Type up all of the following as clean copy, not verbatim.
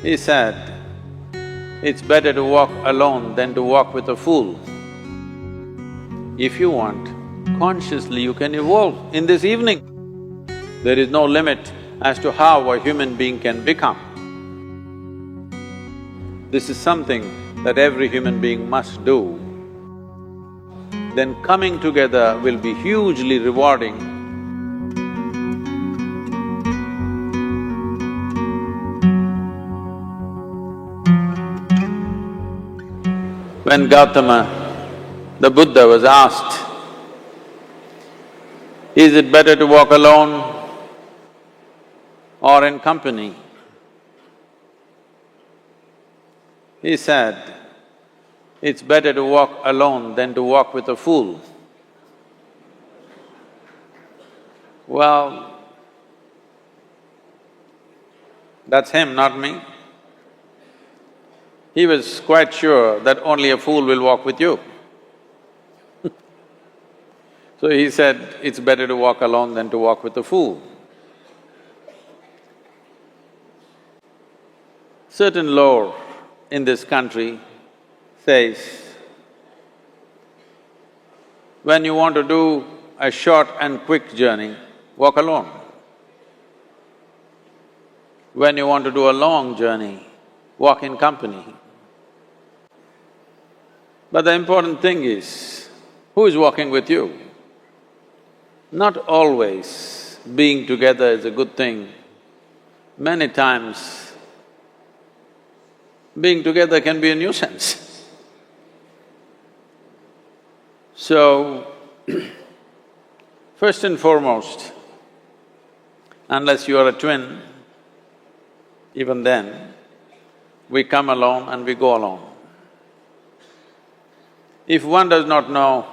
He said, it's better to walk alone than to walk with a fool. If you want, consciously you can evolve in this evening. There is no limit as to how a human being can become. This is something that every human being must do. Then coming together will be hugely rewarding. When Gautama, the Buddha, was asked, is it better to walk alone or in company? He said, it's better to walk alone than to walk with a fool. Well, that's him, not me. He was quite sure that only a fool will walk with you. So he said, it's better to walk alone than to walk with a fool. Certain lore in this country says, when you want to do a short and quick journey, walk alone. When you want to do a long journey, walk in company. But the important thing is, who is walking with you? Not always being together is a good thing. Many times, being together can be a nuisance. So, first and foremost, unless you are a twin, even then, we come alone and we go alone. If one does not know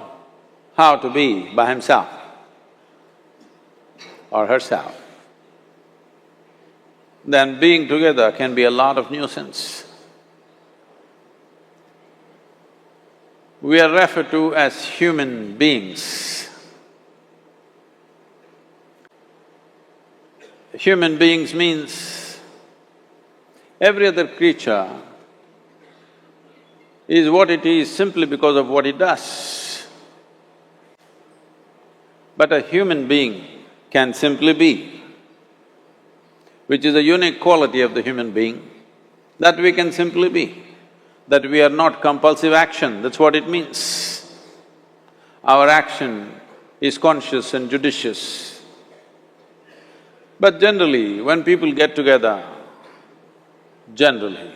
how to be by himself or herself, then being together can be a lot of nuisance. We are referred to as human beings. Human beings means every other creature is what it is simply because of what it does. But a human being can simply be, which is a unique quality of the human being, that we can simply be, that we are not compulsive action, that's what it means. Our action is conscious and judicious. But generally, when people get together, generally,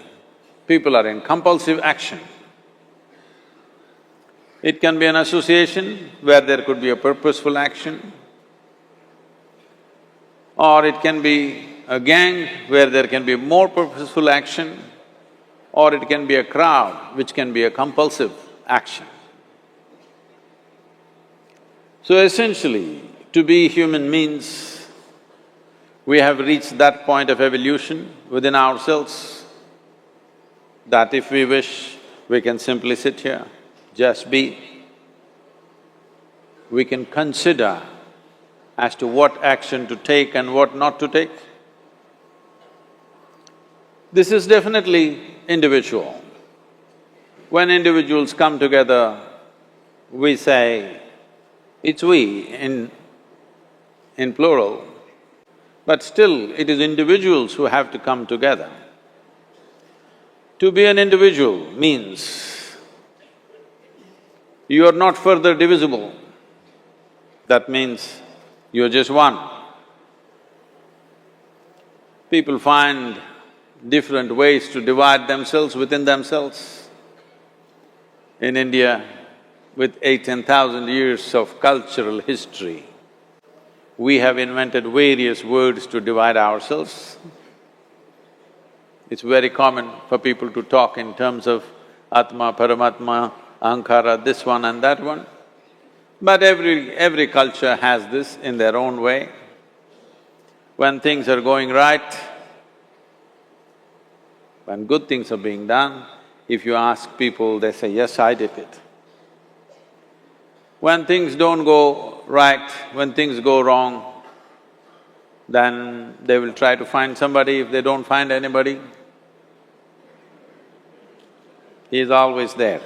people are in compulsive action. It can be an association where there could be a purposeful action, or it can be a gang where there can be more purposeful action, or it can be a crowd which can be a compulsive action. So essentially, to be human means we have reached that point of evolution within ourselves that if we wish, we can simply sit here, just be. We can consider as to what action to take and what not to take. This is definitely individual. When individuals come together, we say, it's we in plural, but still it is individuals who have to come together. To be an individual means you are not further divisible. That means you're just one. People find different ways to divide themselves within themselves. In India, with 8,000–10,000 years of cultural history, we have invented various words to divide ourselves. It's very common for people to talk in terms of Atma, Paramatma, Ahankara, this one and that one. But every culture has this in their own way. When things are going right, when good things are being done, if you ask people, they say, yes, I did it. When things don't go right, when things go wrong, then they will try to find somebody. If they don't find anybody, He is always there.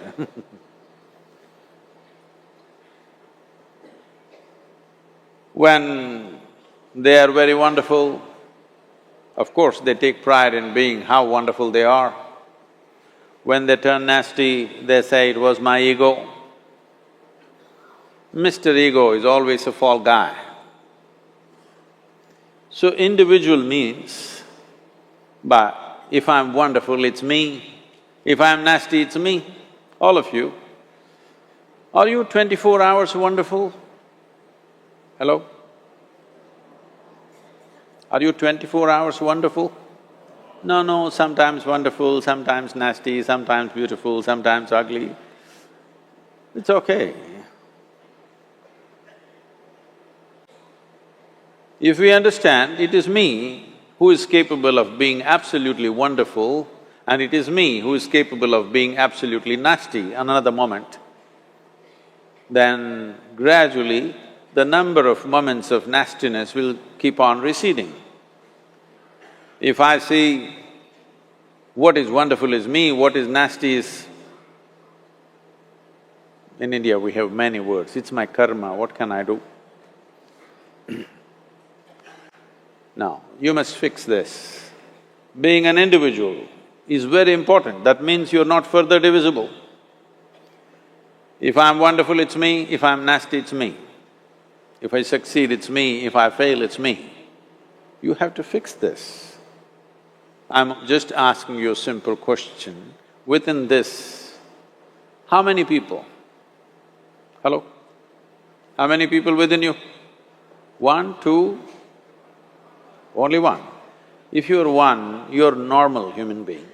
When they are very wonderful, of course they take pride in being how wonderful they are. When they turn nasty, they say, "It was my ego." Mr. Ego is always a fall guy. So individual means, but if I'm wonderful, it's me. If I'm nasty, it's me, all of you. Are you 24 hours wonderful? Hello? Are you 24 hours wonderful? No, sometimes wonderful, sometimes nasty, sometimes beautiful, sometimes ugly. It's okay. If we understand it is me who is capable of being absolutely wonderful and it is me who is capable of being absolutely nasty another moment, then gradually the number of moments of nastiness will keep on receding. If I see what is wonderful is me, what is nasty is… In India we have many words, it's my karma, what can I do? Now, you must fix this. Being an individual is very important, that means you're not further divisible. If I'm wonderful, it's me, if I'm nasty, it's me. If I succeed, it's me, if I fail, it's me. You have to fix this. I'm just asking you a simple question. Within this, how many people? Hello? How many people within you? One, two? Only one. If you're one, you're a normal human being.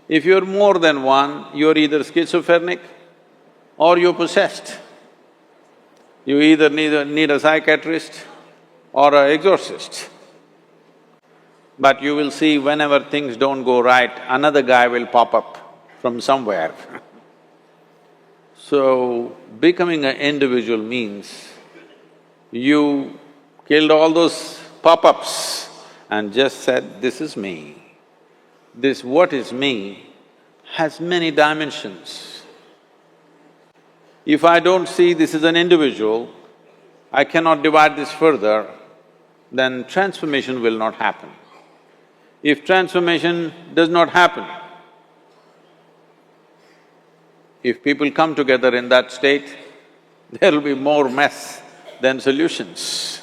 If you're more than one, you're either schizophrenic or you're possessed. You either need a psychiatrist or an exorcist. But you will see whenever things don't go right, another guy will pop up from somewhere. So, becoming an individual means you killed all those pop-ups and just said, "This is me." This what is me has many dimensions. If I don't see this is an individual, I cannot divide this further, then transformation will not happen. If transformation does not happen, if people come together in that state, there will be more mess than solutions.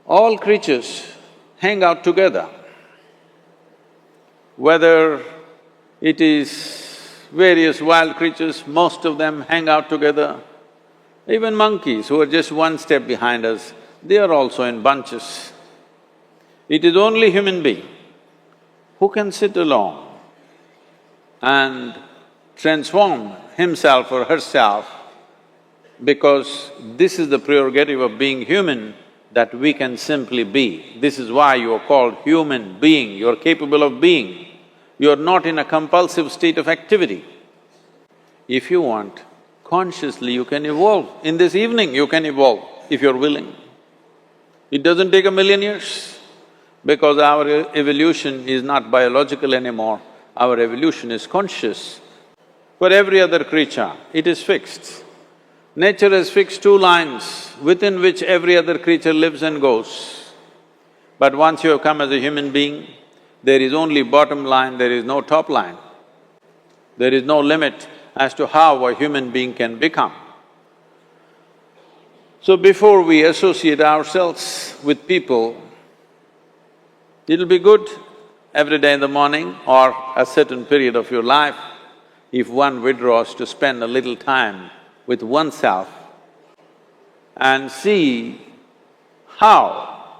All creatures hang out together. Whether it is various wild creatures, most of them hang out together. Even monkeys who are just one step behind us, they are also in bunches. It is only human being who can sit alone and transform himself or herself, because this is the prerogative of being human, that we can simply be. This is why you are called human being, you are capable of being. You are not in a compulsive state of activity. If you want, consciously you can evolve. In this evening you can evolve, if you're willing. It doesn't take 1,000,000 years, because our evolution is not biological anymore, our evolution is conscious. For every other creature, it is fixed. Nature has fixed two lines within which every other creature lives and goes. But once you have come as a human being, there is only bottom line, there is no top line. There is no limit as to how a human being can become. So before we associate ourselves with people, it'll be good every day in the morning or a certain period of your life, if one withdraws to spend a little time with oneself and see how,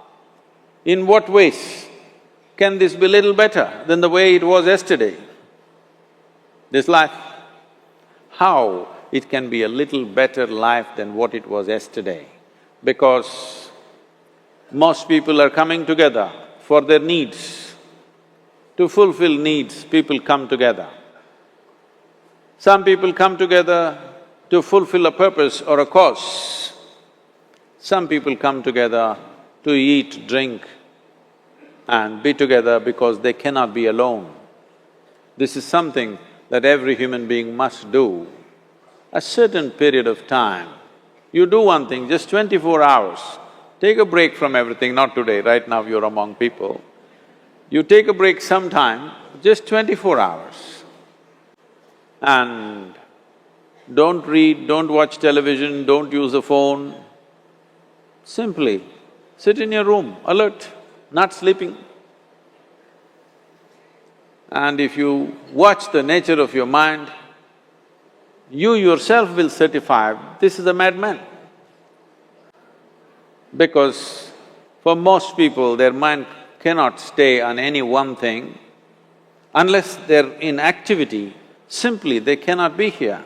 in what ways can this be little better than the way it was yesterday, this life? How it can be a little better life than what it was yesterday, because most people are coming together for their needs. To fulfill needs, people come together. Some people come together to fulfill a purpose or a cause. Some people come together to eat, drink and be together because they cannot be alone. This is something that every human being must do. A certain period of time, you do one thing, just 24 hours, take a break from everything, not today, right now you're among people. You take a break sometime, just 24 hours. And don't read, don't watch television, don't use the phone. Simply sit in your room, alert, not sleeping. And if you watch the nature of your mind, you yourself will certify, this is a madman. Because for most people, their mind cannot stay on any one thing. Unless they're in activity, simply they cannot be here.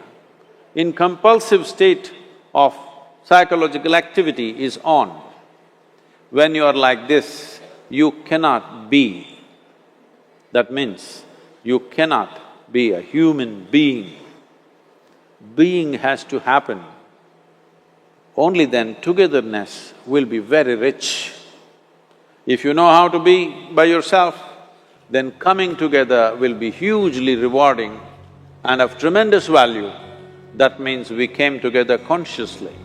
In compulsive state of psychological activity is on. When you are like this, you cannot be. That means you cannot be a human being. Being has to happen. Only then togetherness will be very rich. If you know how to be by yourself, then coming together will be hugely rewarding and of tremendous value. That means we came together consciously.